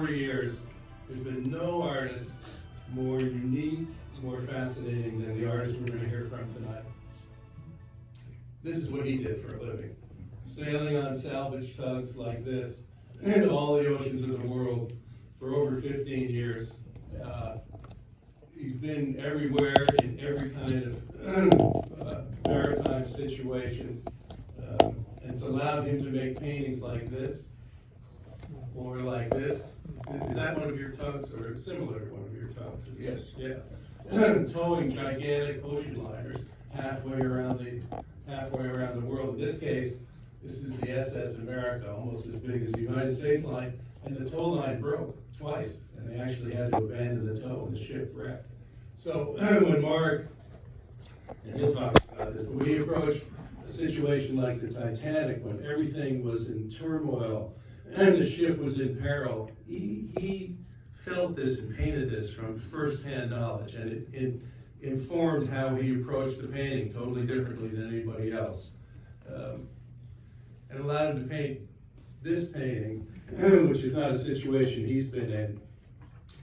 40 years, there's been no artist more unique, more fascinating than the artist we're going to hear from tonight. This is what he did for a living. Sailing on salvage tugs like this in all the oceans of the world for over 15 years. He's been everywhere in every kind of maritime situation. And it's allowed him to make paintings like this, or like this. Is that one of your tugs, or similar to one of your tugs? Yes. Yeah. Towing gigantic ocean liners halfway around the world. In this case, this is the SS America, almost as big as the United States line, and the tow line broke twice, and they actually had to abandon the tow, and the ship wrecked. So when Mark, and he'll talk about this, but when he approached a situation like the Titanic, when everything was in turmoil and the ship was in peril, he felt this and painted this from firsthand knowledge, and it informed how he approached the painting totally differently than anybody else. And allowed him to paint this painting, which is not a situation he's been in.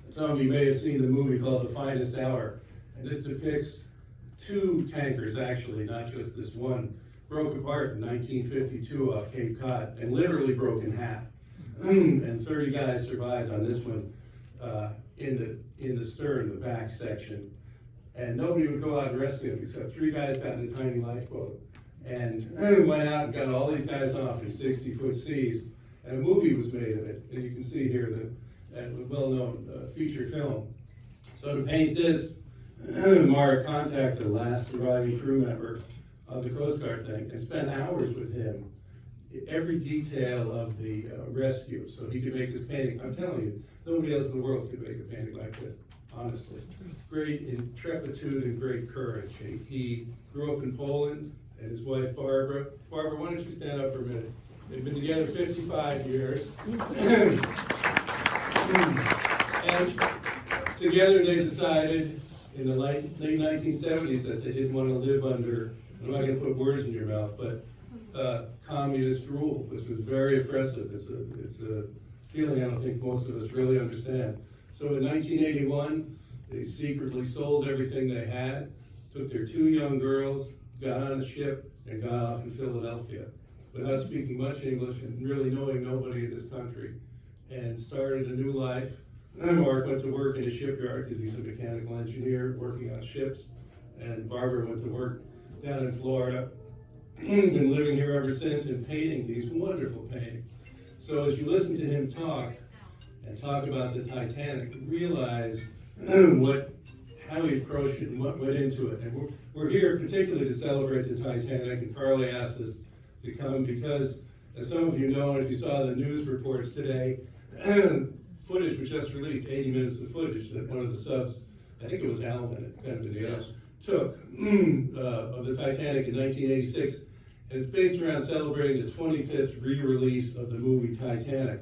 Some of you may have seen the movie called The Finest Hour, and this depicts two tankers, actually, not just this one, broke apart in 1952 off Cape Cod, and literally broke in half. And 30 guys survived on this one in the stern, the back section. And nobody would go out and rescue them, except 3 guys got in a tiny lifeboat and went out and got all these guys off in 60-foot seas. And a movie was made of it, and you can see here the well-known feature film. So to paint this, Mark contacted the last surviving crew member of the Coast Guard thing and spent hours with him, every detail of the rescue, so he could make this painting. I'm telling you, nobody else in the world could make a painting like this, honestly. Great intrepidity and great courage. He grew up in Poland, and his wife Barbara. Barbara, why don't you stand up for a minute? They've been together 55 years. And together they decided in the late 1970s that they didn't want to live under, I'm not going to put words in your mouth, but communist rule, which was very oppressive. It's a feeling I don't think most of us really understand. So in 1981, they secretly sold everything they had, took their 2 young girls, got on a ship, and got off in Philadelphia without speaking much English and really knowing nobody in this country, and started a new life. Mark went to work in a shipyard because he's a mechanical engineer working on ships, and Barbara went to work down in Florida. Been living here ever since and painting these wonderful paintings. So as you listen to him talk about the Titanic, realize how he approached it and what went into it. And we're here particularly to celebrate the Titanic, and Carly asked us to come because, as some of you know, and if you saw the news reports today, footage was just released, 80 minutes of footage that one of the subs, I think it was Alvin, took of the Titanic in 1986. And it's based around celebrating the 25th re-release of the movie Titanic,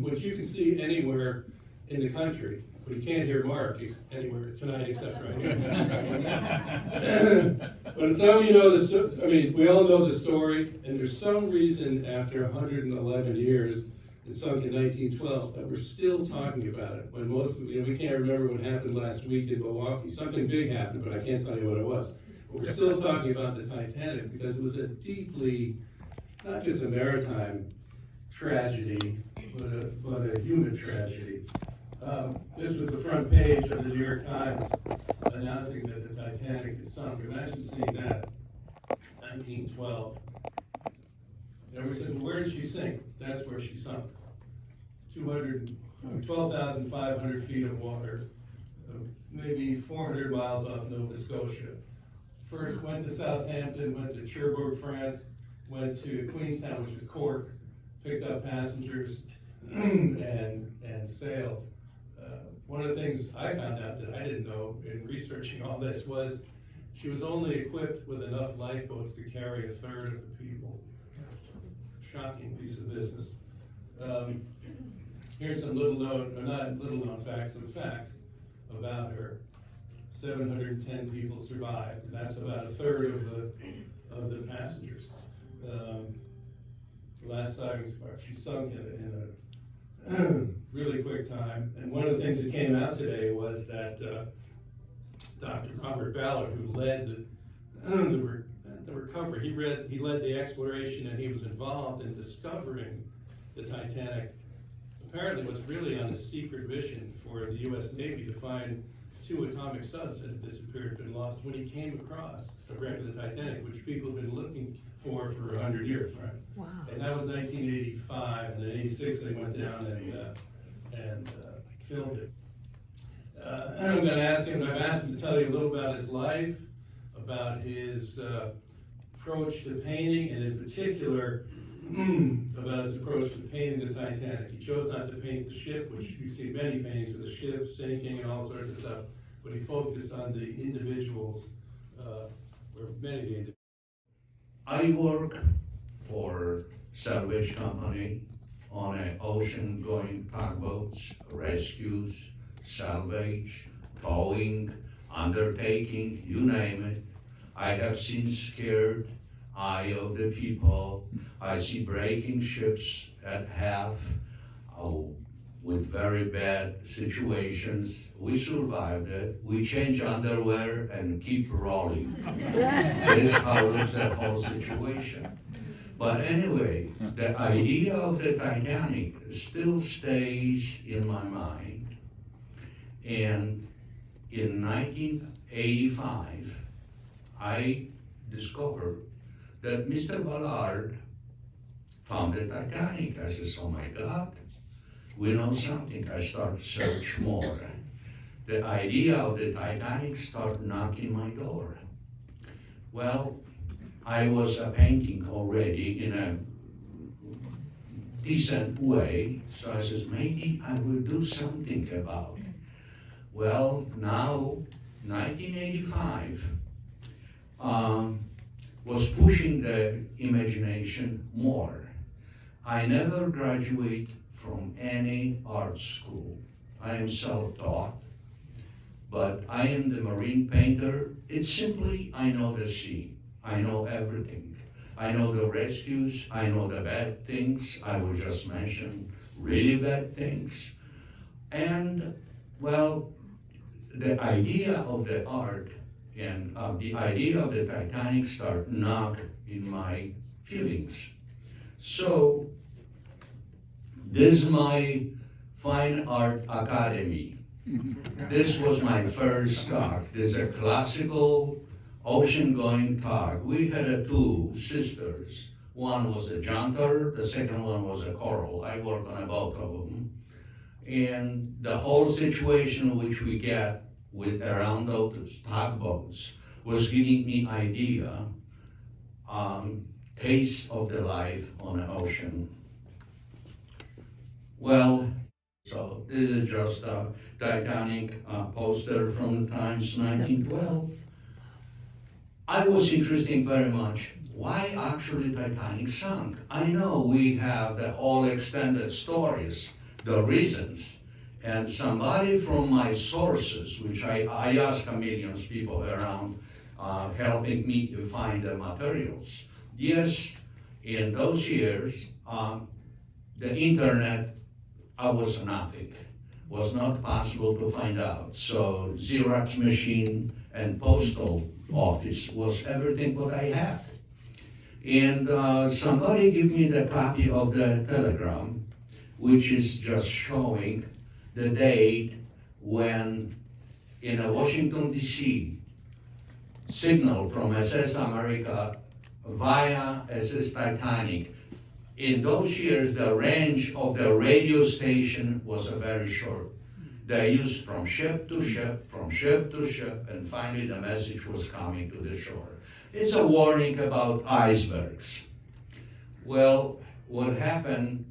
which you can see anywhere in the country. But you can't hear Mark anywhere tonight except right here. But some of you know this. I mean, we all know the story, and there's some reason after 111 years, it sunk in 1912, that we're still talking about it. When most of we can't remember what happened last week in Milwaukee. Something big happened, but I can't tell you what it was. But we're still talking about the Titanic because it was a deeply, not just a maritime tragedy, but a human tragedy. This was the front page of the New York Times announcing that the Titanic had sunk. Imagine seeing that, 1912. And we said, well, where did she sink? That's where she sunk. 12,500 feet of water, maybe 400 miles off Nova Scotia. First went to Southampton, went to Cherbourg, France, went to Queenstown, which is Cork, picked up passengers, and sailed. One of the things I found out that I didn't know in researching all this was she was only equipped with enough lifeboats to carry 1/3 of the people. Shocking piece of business. Here's some not little known facts, some facts about her. 710 people survived, and that's about 1/3 of the passengers. Last time she sunk in really quick time. And one of the things that came out today was that Dr. Robert Ballard, who led the recovery, he led the exploration, and he was involved in discovering the Titanic. Apparently was really on a secret mission for the U.S. Navy to find 2 atomic subs that had disappeared, been lost, when he came across a wreck of the Titanic, which people have been looking for 100 years, right? Wow. And that was 1985, and then 86 they went down and filmed it. And I'm gonna ask him, I've asked him to tell you a little about his life, about his approach to painting, and in particular, about his approach to painting the Titanic. He chose not to paint the ship, which you see many paintings of the ship sinking and all sorts of stuff, but he focused on the individuals, or many of the individuals. I work for salvage company on an ocean-going tugboats, rescues, salvage, towing, undertaking, you name it. I have seen scared eye of the people. I see breaking ships at half with very bad situations. We survived it. We change underwear and keep rolling. This covers that whole situation. But anyway, the idea of the Titanic still stays in my mind. And in 1985, I discovered that Mr. Ballard found the Titanic. I said, oh my God, we know something. I start to search more. The idea of the Titanic started knocking my door. Well, I was painting already in a decent way, so I said, maybe I will do something about it. Well, now, 1985, was pushing the imagination more. I never graduate from any art school. I am self-taught, but I am the marine painter. It's simply, I know the sea. I know everything. I know the rescues. I know the bad things. I will just mention really bad things. And, well, the idea of the art and the idea of the Titanic start knock in my feelings. So, this is my Fine Art Academy. This was my first tug. This is a classical ocean-going tug. We had 2 sisters. One was a jantar, the second one was a coral. I worked on both of them. And the whole situation which we get with around those tugboats was giving me idea, taste of the life on the ocean. Well, so this is just a Titanic poster from the times 1912. I was interested very much why actually Titanic sunk. I know we have the whole extended stories, the reasons, and somebody from my sources, which I ask millions of people around helping me find the materials. Yes, in those years, the internet was nothing, was not possible to find out. So Xerox machine and postal office was everything what I had. And somebody gave me the copy of the telegram, which is just showing the date when in Washington, D.C., signal from SS America via SS Titanic. In those years, the range of the radio station was very short. They used from ship to ship, from ship to ship, and finally the message was coming to the shore. It's a warning about icebergs. Well, what happened,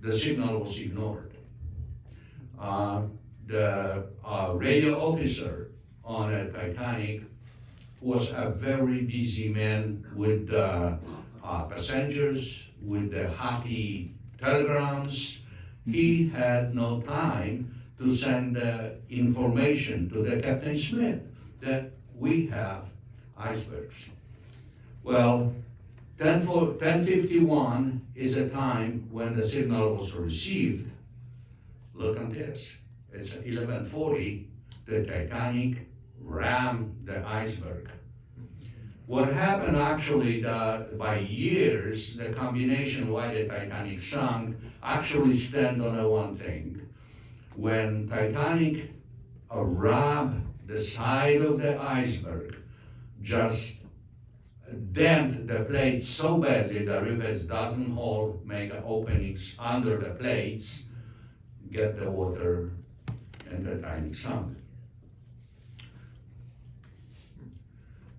the signal was ignored. The radio officer on a Titanic was a very busy man with passengers, with the hockey telegrams. He had no time to send information to the Captain Smith that we have icebergs. Well, 10:51 is a time when the signal was received. Look at this. It's 11:40. The Titanic rammed the iceberg. What happened actually, by years, the combination why the Titanic sunk actually stand on one thing. When Titanic rammed the side of the iceberg, just dent the plates so badly the rivets doesn't hold, make openings under the plates, get the water, and the Titanic sunk.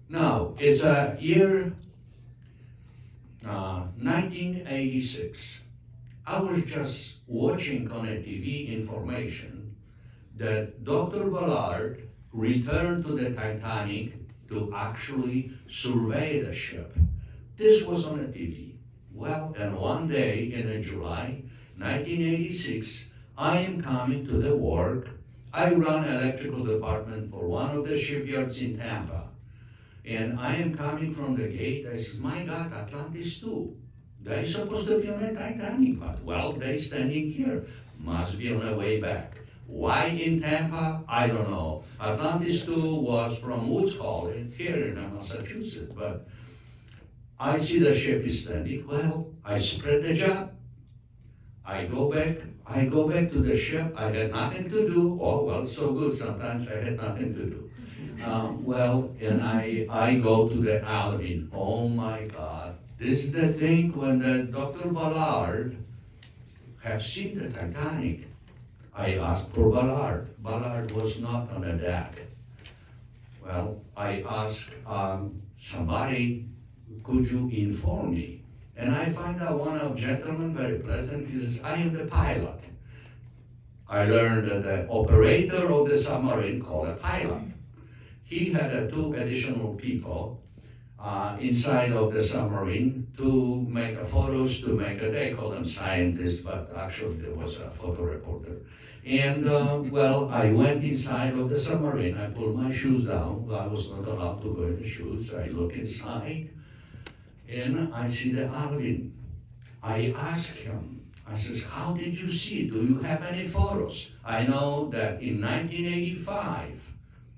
Now, it's a year 1986. I was just watching on a TV information that Dr. Ballard returned to the Titanic to actually survey the ship. This was on a TV. Well, and one day in July 1986, I am coming to the work. I run electrical department for one of the shipyards in Tampa. And I am coming from the gate. I said, my God, Atlantis too. They supposed to be on a Titanic, but well, they standing here. Must be on the way back. Why in Tampa? I don't know. Atlantis 2 was from Woods Hole here in Massachusetts, but I see the ship is standing. Well, I spread the job. I go back to the ship. I had nothing to do. Oh, well, so good. Sometimes I had nothing to do. And I go to the Alvin. Oh my God. This is the thing when the Dr. Ballard have seen the Titanic. I asked for Ballard. Ballard was not on the deck. Well, I asked somebody, could you inform me? And I find out one of gentlemen, very pleasant, he says, I am the pilot. I learned that the operator of the submarine called a pilot. He had two additional people inside of the submarine to make photos, they call them scientists, but actually there was a photo reporter. And I went inside of the submarine. I pulled my shoes down. I was not allowed to go in the shoes. I look inside, and I see the Alvin. I asked him, I says, how did you see it? Do you have any photos? I know that in 1985,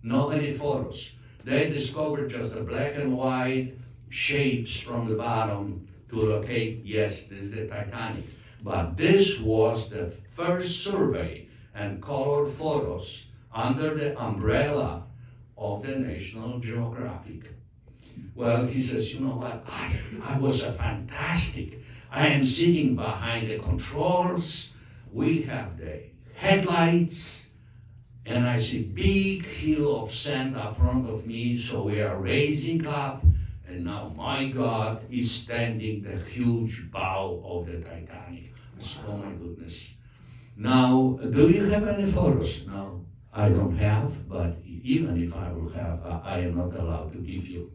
not any photos. They discovered just the black and white shapes from the bottom to locate, yes, this is the Titanic. But this was the first survey and color photos under the umbrella of the National Geographic. Well, he says, you know what, I was a fantastic. I am sitting behind the controls. We have the headlights. And I see big hill of sand up front of me, so we are raising up, and now my God is standing the huge bow of the Titanic. I said, oh my goodness. Now, do you have any photos? No, I don't have, but even if I will have, I am not allowed to give you.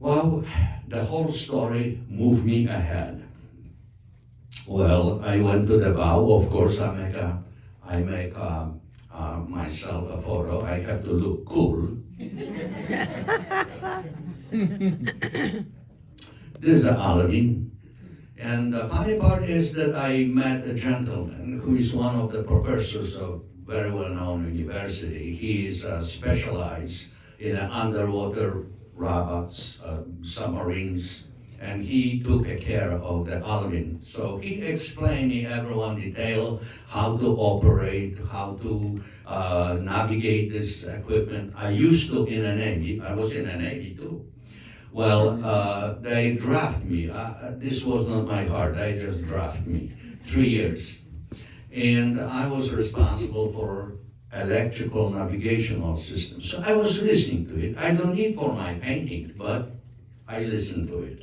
Well, the whole story moved me ahead. Well, I went to the bow, of course, I make myself a photo. I have to look cool. This is Alvin. And the funny part is that I met a gentleman who is one of the professors of very well-known university. He is specialized in underwater robots, submarines, and he took care of the Alvin. So he explained me everyone detail how to operate, how to navigate this equipment. I used to in the Navy. I was in the Navy too. Well, they drafted me. This was not my heart. They just drafted me. 3 years. And I was responsible for electrical navigational systems. So I was listening to it. I don't need for my painting, but I listened to it.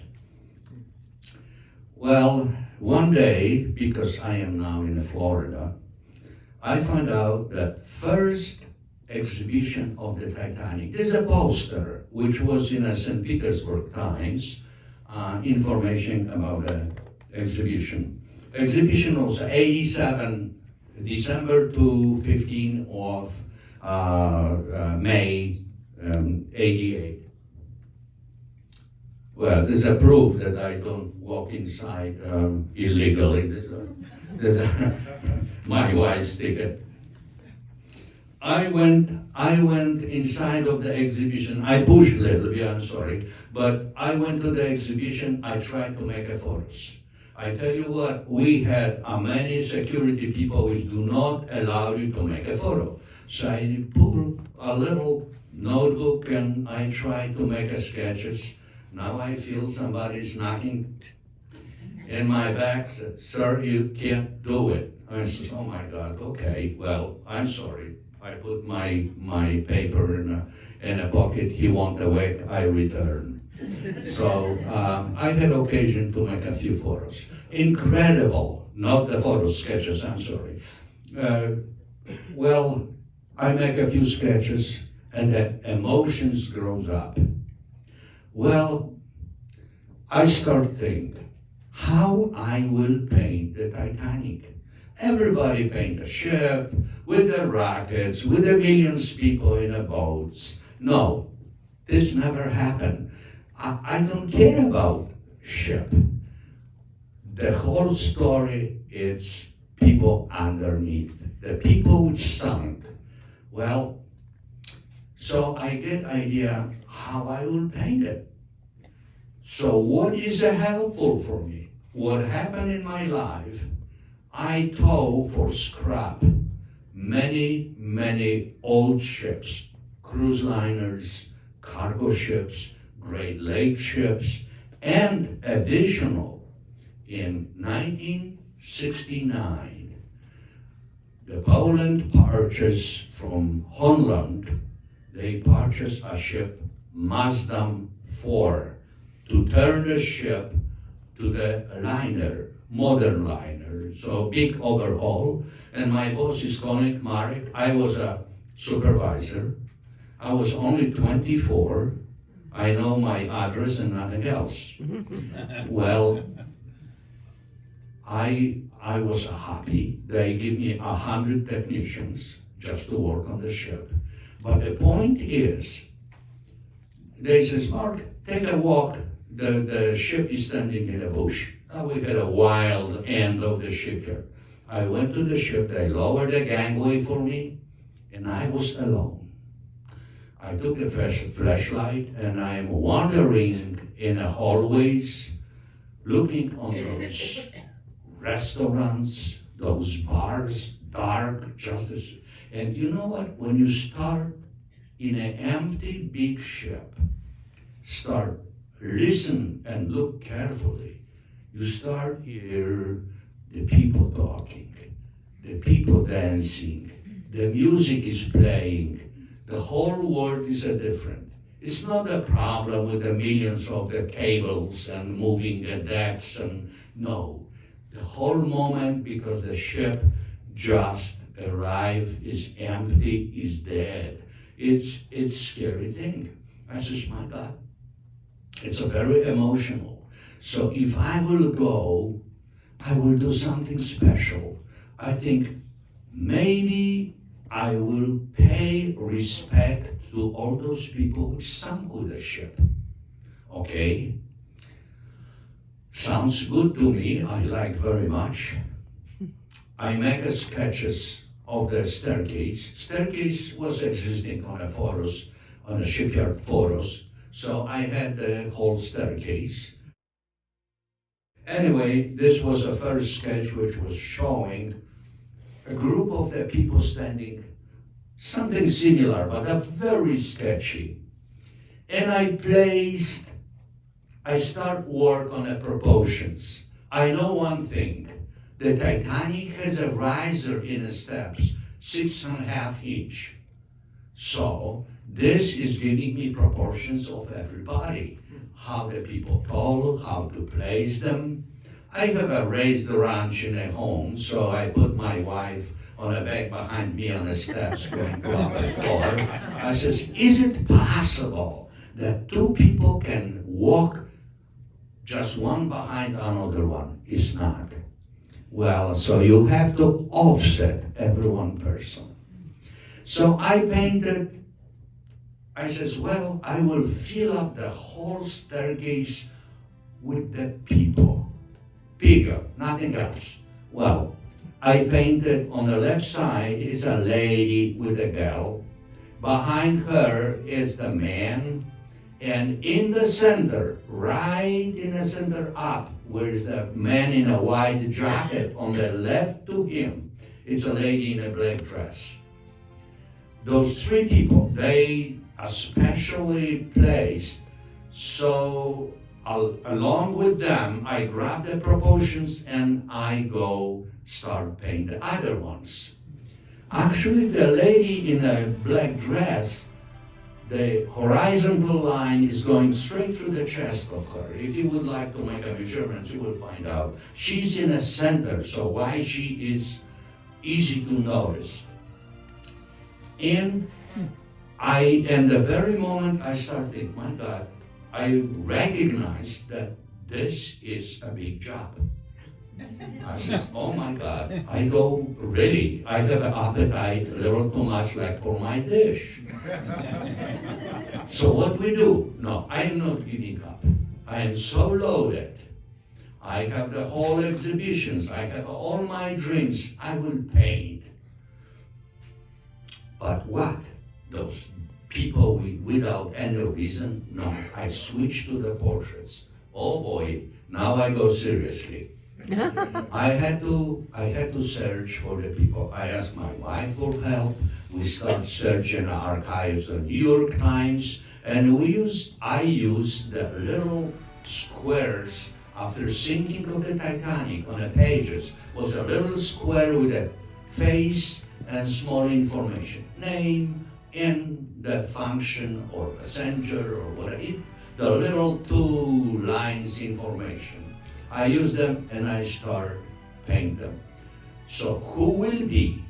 Well, one day, because I am now in Florida, I found out that first exhibition of the Titanic, there's a poster which was in a St. Petersburg Times, information about the exhibition. Exhibition was 87, December to 15 of May 88. Well, there's a proof that I don't walk inside illegally. My wife's ticket. I went inside of the exhibition. I pushed a little bit, I'm sorry, but I went to the exhibition. I tried to make a photos. I tell you what, we had many security people which do not allow you to make a photo. So I pulled a little notebook and I tried to make a sketches. Now I feel somebody's knocking in my back, said, "Sir, you can't do it." I said, "Oh my God, okay, well, I'm sorry." I put my paper in a pocket. He won't awake, I return. So I had occasion to make a few photos. Incredible, not the photo sketches, I'm sorry. Well, I make a few sketches and the emotions grows up. Well, I start thinking how I will paint the Titanic. Everybody paint a ship with the rockets, with the millions of people in the boats. No, this never happened. I don't care about ship. The whole story is people underneath, the people which sunk. Well, so I get idea how I will paint it. So what is helpful for me? What happened in my life, I tow for scrap many old ships, cruise liners, cargo ships, Great Lake ships, and additional, in 1969, the Poland purchased from Holland, they purchased a ship, Mazda 4, to turn the ship to the liner, modern liner, so big overhaul. And my boss is calling Marek. I was a supervisor. I was only 24. I know my address and nothing else. Well, I was happy. They give me 100 technicians just to work on the ship. But the point is, they says, "Mark, take a walk. The ship is standing in a bush." Now we had a wild end of the shipyard. I went to the ship, they lowered the gangway for me, and I was alone. I took the flashlight and I'm wandering in the hallways, looking on those restaurants, those bars, dark, just as, and you know what? When you start in an empty big ship, start listen and look carefully, you start hear the people talking, the people dancing, the music is playing, the whole world is different. It's not a problem with the millions of the cables and moving the decks, and no, the whole moment, because the ship just arrived, is empty, is dead. It's scary thing. I says, my God, it's a very emotional. So if I will go, I will do something special. I think maybe I will pay respect to all those people who sunk with the ship. Okay? Sounds good to me. I like very much. I make a sketches of the staircase. Staircase was existing on the photos, on the shipyard photos. So I had the whole staircase. Anyway, this was a first sketch which was showing a group of the people standing, something similar, but a very sketchy. And I start work on the proportions. I know one thing, the Titanic has a riser in the steps, 6.5 inch. So this is giving me proportions of everybody, how the people tall, how to place them. I have a raised ranch in a home, so I put my wife on a back behind me on the steps going to upper floor. I says, is it possible that two people can walk just one behind another one? It's not. Well, so you have to offset every one person. So I I says, well, I will fill up the whole staircase with the people. Bigger, nothing else. Well, I painted on the left side is a lady with a girl. Behind her is the man. And in the center, right in the center up, where is the man in a white jacket on the left to him, it's a lady in a black dress. Those three people, they especially placed, so along with them, I grab the proportions and I go start painting the other ones. Actually, the lady in a black dress, the horizontal line is going straight through the chest of her. If you would like to make a measurement, you will find out. She's in the center, so why she is easy to notice. And the very moment I start thinking, my God, I recognize that this is a big job. I says, oh my God, I have an appetite a little too much like for my dish. So what we do? No, I am not giving up. I am so loaded. I have the whole exhibitions. I have all my dreams. I will paint. But what? Those people without any reason? No, I switch to the portraits. Oh boy, now I go seriously. I had to search for the people. I asked my wife for help. We start searching the archives of New York Times, and I used the little squares after sinking of the Titanic on the pages was a little square with a face and small information, name and the function or passenger or whatever, the little 2 lines information. I use them and I start paint them. So who will be?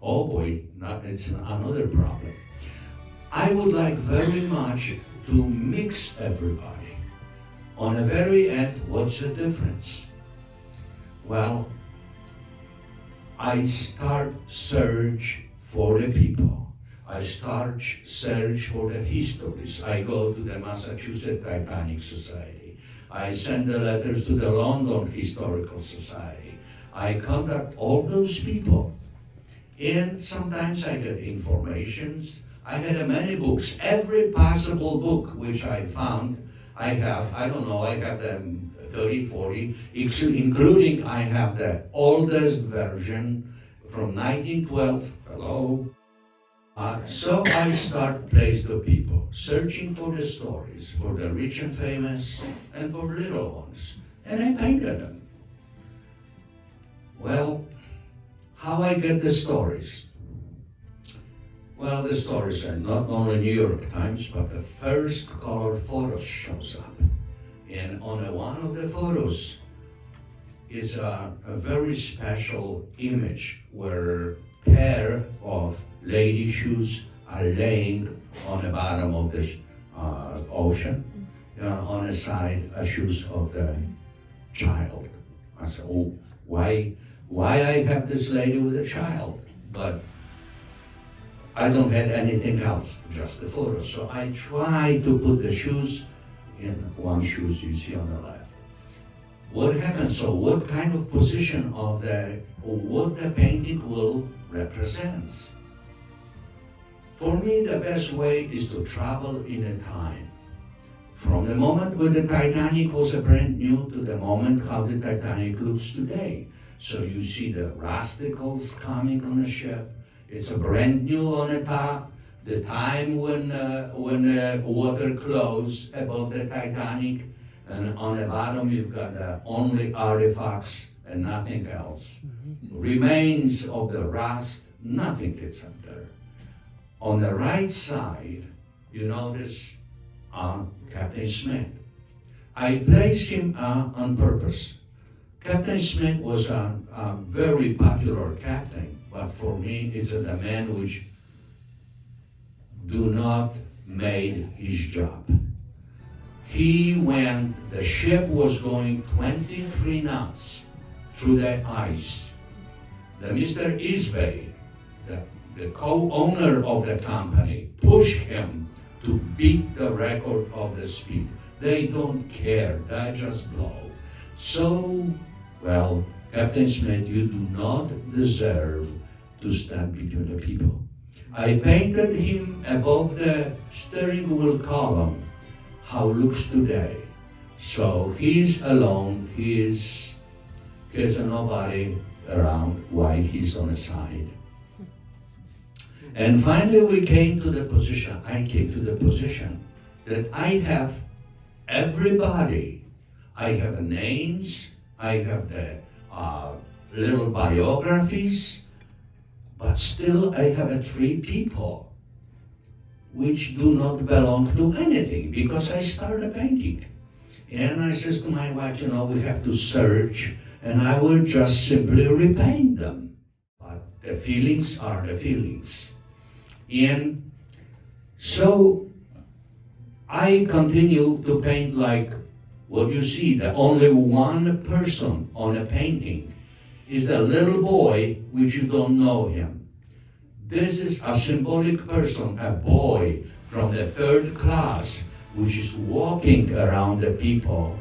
Oh boy, it's another problem. I would like very much to mix everybody. On the very end, what's the difference? Well, I start search for the people. I start search for the histories. I go to the Massachusetts Titanic Society. I send the letters to the London Historical Society. I contact all those people. And sometimes I get informations. I had many books. Every possible book which I found, I have them 30, 40, including I have the oldest version from 1912. Hello. So I start place the people, searching for the stories, for the rich and famous, and for little ones. And I painted them. Well, how I get the stories? Well, the stories are not only New York Times, but the first color photos shows up. And on one of the photos is a very special image where a pair of lady shoes are laying on the bottom of the ocean. On the side, shoes of the child. I said, oh, why I have this lady with a child? But I don't have anything else, just the photo. So I try to put the shoes in one shoes you see on the left. What happens? So what kind of position of what the painting will represent? For me, the best way is to travel in a time. From the moment when the Titanic was brand new to the moment how the Titanic looks today. So you see the rusticles coming on the ship. It's a brand new on the top. The time when water closed above the Titanic, and on the bottom you've got the only artifacts and nothing else. Remains of the rust, nothing gets up there. On the right side, you notice Captain Smith. I placed him on purpose. Captain Smith was a very popular captain, but for me, it's the man which do not made his job. The ship was going 23 knots through the ice. The Mr. Isbay, the co-owner of the company, pushed him to beat the record of the speed. They don't care, they just blow. So, well, Captain Smith, you do not deserve to stand between the people. I painted him above the steering wheel column, how it looks today. So he's alone, he's nobody around while he's on the side. And finally I came to the position that I have everybody. I have names, I have the little biographies, but still I have 3 people which do not belong to anything because I started painting. And I says to my wife, you know, we have to search and I will just simply repaint them. But the feelings are the feelings. And so I continue to paint like what you see. The only one person on a painting is the little boy which you don't know him. This is a symbolic person, a boy from the 3rd class which is walking around the people